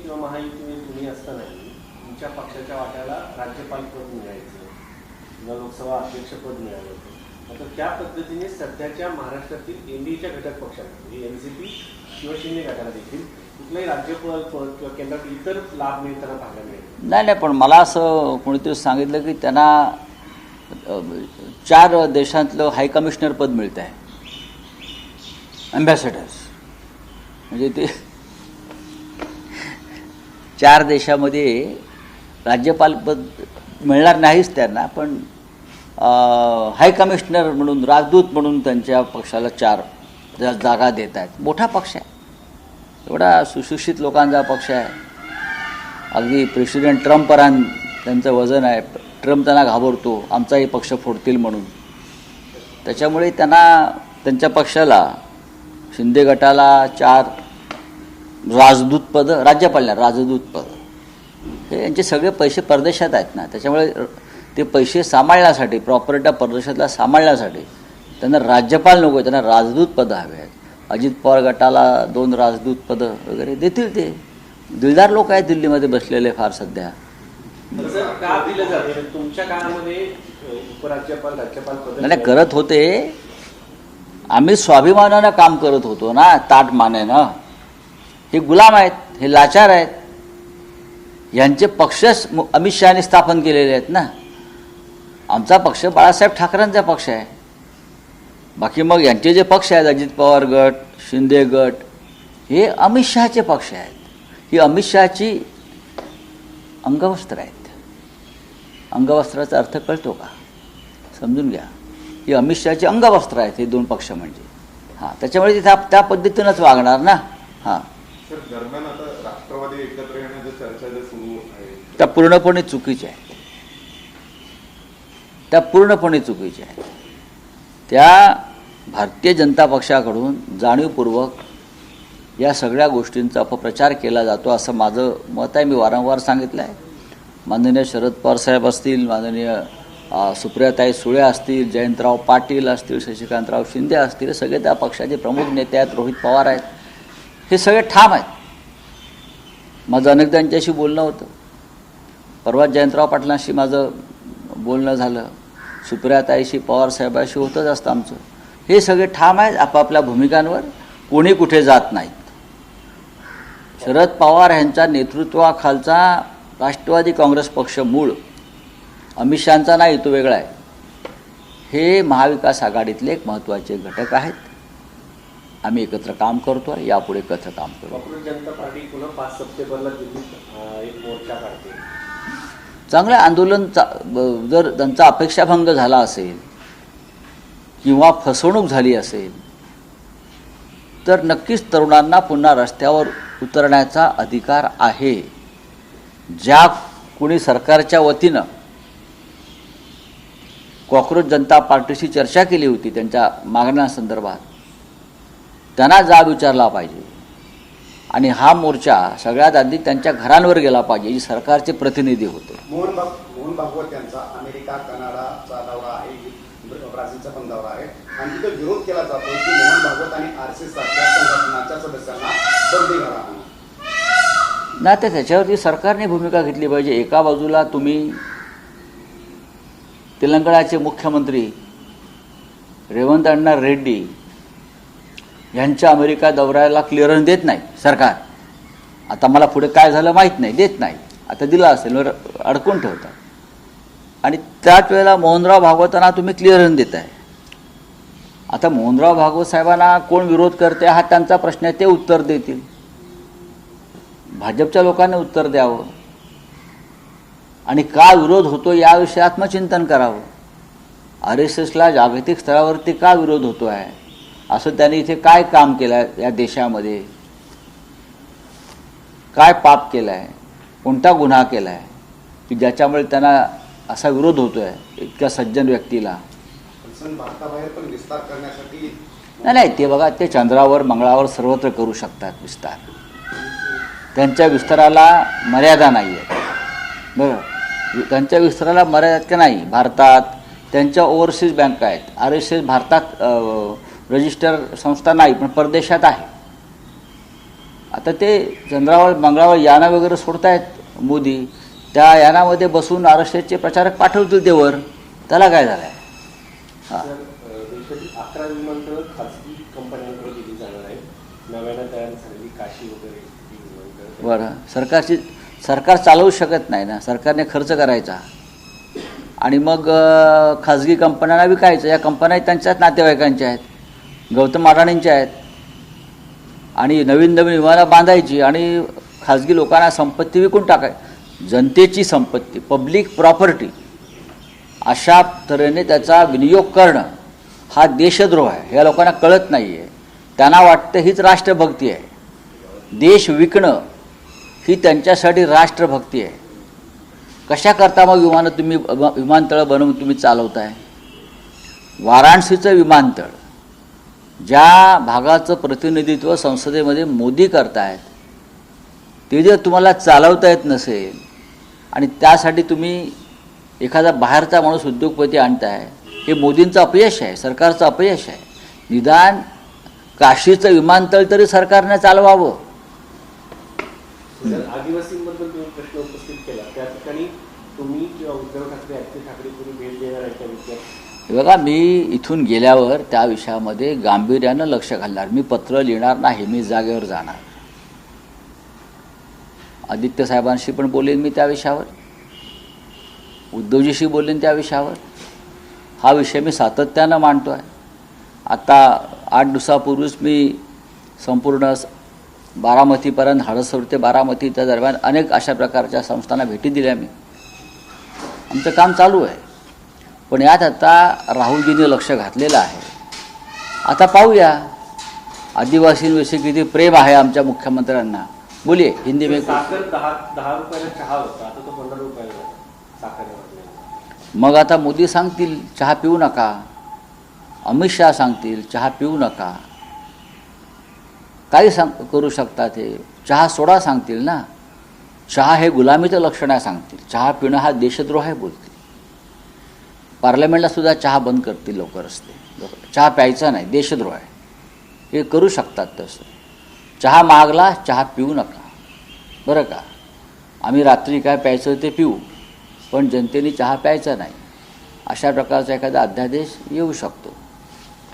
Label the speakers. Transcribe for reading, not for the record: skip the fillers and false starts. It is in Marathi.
Speaker 1: किंवा महायुतीमध्ये तुम्ही असतानाही तुमच्या पक्षाच्या वाट्याला राज्यपालपद मिळायचं किंवा लोकसभा अध्यक्षपद मिळालं होतं. आता त्या पद्धतीने सध्याच्या महाराष्ट्रातील एनडीएच्या घटक पक्षांना एनसीपी शिवसेने गटाला देखील कुठलंही राज्यपाल पद किंवा केंद्रात इतर लाभ मिळताना पाहायला मिळेल.
Speaker 2: नाही, पण मला असं कोणीतरी सांगितलं की त्यांना 4 देशांतलं हाय कमिशनर पद मिळत आहे, अँबॅसेडर्स. म्हणजे ते 4 देशामध्ये राज्यपालपद मिळणार नाहीच त्यांना, पण हाय कमिशनर म्हणून, राजदूत म्हणून त्यांच्या पक्षाला 4 जागा देत आहेत. मोठा पक्ष आहे, एवढा सुशिक्षित लोकांचा पक्ष आहे. अगदी प्रेसिडेंट ट्रम्पपर्यंत त्यांचं वजन आहे. ट्रम्प त्यांना घाबरतो, आमचाही पक्ष फोडतील म्हणून. त्याच्यामुळे त्यांना, त्यांच्या पक्षाला, शिंदे गटाला 4 राजदूत पदं, राज्यपाल राजदूत पदं, हे यांचे सगळे पैसे परदेशात आहेत ना. त्याच्यामुळे ते पैसे सांभाळण्यासाठी, प्रॉपर्टी परदेशातला सांभाळण्यासाठी त्यांना राज्यपाल नको, त्यांना राजदूत पदं हवे आहेत. अजित पवार गटाला 2 राजदूत पदं वगैरे देतील. ते दिलदार लोक आहेत दिल्लीमध्ये बसलेले फार सध्या.
Speaker 1: का दिलं जातं तुमच्या काळामध्ये उपराज्यपाल राज्यपाल पद?
Speaker 2: नाही, करत होते. आम्ही स्वाभिमानानं काम करत होतो ना, ताट मानेनं. हे गुलाम आहेत, हे लाचार आहेत. यांचे पक्षच अमित शहाने स्थापन केलेले आहेत ना. आमचा पक्ष बाळासाहेब ठाकरेंचा पक्ष आहे. बाकी मग यांचे जे पक्ष आहेत, अजित पवार गट, शिंदे गट, हे अमित शहाचे पक्ष आहेत. ही अमित शहाची अंगवस्त्र आहेत. अंगवस्त्राचा अर्थ कळतो का? समजून घ्या. ही अमित शहाची अंगवस्त्र आहेत हे 2 पक्ष म्हणजे. हां, त्याच्यामुळे ते त्या पद्धतीनंच वागणार ना. हां,
Speaker 3: सर, दरम्यान आता राष्ट्रवादी एकत्र येण्याची चर्चा जर सुरू आहे,
Speaker 2: त्या पूर्णपणे चुकीच्या आहेत. त्या पूर्णपणे चुकीच्या आहेत. त्या भारतीय जनता पक्षाकडून जाणीवपूर्वक या सगळ्या गोष्टींचा अपप्रचार केला जातो असं माझं मत आहे. मी वारंवार सांगितलं आहे. माननीय शरद पवार साहेब असतील, माननीय सुप्रियाताई सुळे असतील, जयंतराव पाटील असतील, शशिकांतराव शिंदे असतील, सगळे त्या पक्षाचे प्रमुख नेते आहेत, रोहित पवार आहेत, हे सगळे ठाम आहेत. माझं अनेकदा त्यांच्याशी बोलणं होतं. परवा जयंतराव पाटलांशी माझं बोलणं झालं, सुप्रियाताईशी, पवारसाहेबाशी होतच असतं आमचं. हे सगळे ठाम आहेत आपापल्या भूमिकांवर, कोणी कुठे जात नाहीत. शरद पवार यांच्या नेतृत्वाखालचा राष्ट्रवादी काँग्रेस पक्ष मूळ अमित शहांचा नाही, तो वेगळा आहे. हे महाविकास आघाडीतले एक महत्त्वाचे घटक आहेत. आम्ही एकत्र काम करतो आहे, यापुढे एकत्र काम करू.
Speaker 1: काँग्रेस जनता पार्टी पुन्हा 5 सप्टेंबरला दिल्लीत एक मोर्चा काढते.
Speaker 2: चांगलं आंदोलन. जर त्यांचा अपेक्षाभंग झाला असेल किंवा फसवणूक झाली असेल तर नक्कीच तरुणांना पुन्हा रस्त्यावर उतरण्याचा अधिकार आहे. ज्या कोणी सरकारच्या वतीनं काँग्रेस जनता पार्टीशी चर्चा केली होती त्यांच्या मागण्यांसंदर्भात, त्यांना जाब विचारला पाहिजे. आणि हा मोर्चा सगळ्यात आधी त्यांच्या घरांवर गेला पाहिजे, जे सरकारचे प्रतिनिधी होते.
Speaker 4: मोहन भागवत यांचा अमेरिका, कनाडाचा दौरा आहे, ब्राझीलचा पण दौरा आहे, आणि तिथे विरोध केला जातो की मोहन भागवत आणि RCS सारख्या संघटनांच्या सदस्यांना बंदी घाला.
Speaker 2: नाही, तर त्याच्यावरती सरकारने भूमिका घेतली पाहिजे. एका बाजूला तुम्ही तेलंगणाचे मुख्यमंत्री रेवंत अण्णा रेड्डी यांच्या अमेरिका दौऱ्याला क्लिअरन्स देत नाही सरकार. आता मला पुढे काय झालं माहीत नाही, देत नाही. आता दिला असेल, अडकून ठेवतात. आणि त्याच वेळेला मोहनराव भागवतांना तुम्ही क्लिअरन्स देत आहे. आता मोहनराव भागवत साहेबांना कोण विरोध करते हा त्यांचा प्रश्न आहे, ते उत्तर देतील. भाजपच्या लोकांनी उत्तर द्यावं आणि का विरोध होतो याविषयी आत्मचिंतन करावं. RSSला जागतिक स्तरावरती का विरोध होतो आहे, असं त्यांनी इथे काय काम केलं आहे, या देशामध्ये काय पाप केलं आहे, कोणता गुन्हा केला आहे की ज्याच्यामुळे त्यांना असा विरोध होतो आहे इतक्या सज्जन व्यक्तीला.
Speaker 4: भारताबाहेर पण विस्तार करण्यासाठी
Speaker 2: नाही, ते बघा, ते चंद्रावर, मंगळावर सर्वत्र करू शकतात विस्तार. त्यांच्या विस्ताराला मर्यादा नाही आहे. बरं, त्यांच्या विस्ताराला मर्यादा का नाही. भारतात त्यांच्या ओव्हरसीज बँका आहेत. RSS भारतात रजिस्टर संस्था नाही, पण परदेशात आहे. आता ते चंद्रावर मंगळावर यानं वगैरे सोडतायत मोदी, त्या यानामध्ये बसून RSSचे प्रचारक पाठवतील ते वर, त्याला काय झालं आहे? हां,
Speaker 1: देशातील 11 विमानतळ खासगी कंपन्यांकडे दिली जाणार आहेत. नव्यानं तयार झालेली काशी वगैरे ही विमानतळ.
Speaker 2: बरं, सरकार चालवू शकत नाही ना, सरकारने खर्च करायचा आणि मग खाजगी कंपन्यांना विकायचं. या कंपन्या त्यांच्याच नातेवाईकांच्या आहेत, गौतम अडाणींच्या आहेत, आणि नवीन नवीन विमानं बांधायची आणि खाजगी लोकांना संपत्ती विकून टाकायची. जनतेची संपत्ती, पब्लिक प्रॉपर्टी, अशा तऱ्हेने त्याचा विनियोग करणं हा देशद्रोह आहे. या लोकांना कळत नाही आहे. त्यांना वाटतं हीच राष्ट्रभक्ती आहे. देश विकणं ही त्यांच्यासाठी राष्ट्रभक्ती आहे. कशा करता मग विमानतळं बनवून तुम्ही चालवताय? वाराणसीचं विमानतळ, ज्या भागाचं प्रतिनिधित्व संसदेमध्ये मोदी करतायत, ते जर तुम्हाला चालवता येत नसेल आणि त्यासाठी तुम्ही एखादा बाहेरचा माणूस उद्योगपती आणताय, हे मोदींचं अपयश आहे, सरकारचं अपयश आहे. निदान काशीचं विमानतळ तरी सरकारने चालवावं.
Speaker 1: आदिवासींबद्दल तुम्ही प्रश्न उपस्थित केला, त्या ठिकाणी तुम्ही किंवा उद्धव ठाकरे, आदित्य ठाकरे तुम्ही भेट देणार आहे त्या विषयात?
Speaker 2: बघा, मी इथून गेल्यावर त्या विषयामध्ये गांभीर्यानं लक्ष घालणार. मी पत्र लिहिणार नाही, मी जागेवर जाणार. आदित्य साहेबांशी पण बोलेन मी त्या विषयावर, उद्धवजीशी बोलेन त्या विषयावर. हा विषय मी सातत्यानं मांडतो आहे. आता 8 दिवसापूर्वीच मी संपूर्ण बारामतीपर्यंत, हडसर ते बारामती त्या दरम्यान अनेक अशा प्रकारच्या संस्थांना भेटी दिल्या मी. आमचं काम चालू आहे. पण यात आता राहुलजींनी लक्ष घातलेलं आहे. आता पाहूया आदिवासींविषयी किती प्रेम आहे आमच्या मुख्यमंत्र्यांना. बोलिये हिंदी में.
Speaker 1: साखर 10 रुपयाला चहा होता, आता तो 15 रुपयाला झाला साखर.
Speaker 2: मग आता मोदी सांगतील चहा पिऊ नका, अमित शहा सांगतील चहा पिऊ नका, काही करू शकतात. हे चहा सोडा सांगतील ना. चहा हे गुलामीचं लक्षण आहे सांगतील. चहा पिणं हा देशद्रोह आहे बोलतील. पार्लमेंटला सुद्धा चहा बंद करतील लवकरच ते. चहा प्यायचा नाही, देशद्रोह आहे. हे करू शकतात तसं. चहा मागला, चहा पिऊ नका बरं का. आम्ही रात्री काय प्यायचं ते पिऊ, पण जनतेने चहा प्यायचा नाही, अशा प्रकारचा एखादा अध्यादेश येऊ शकतो.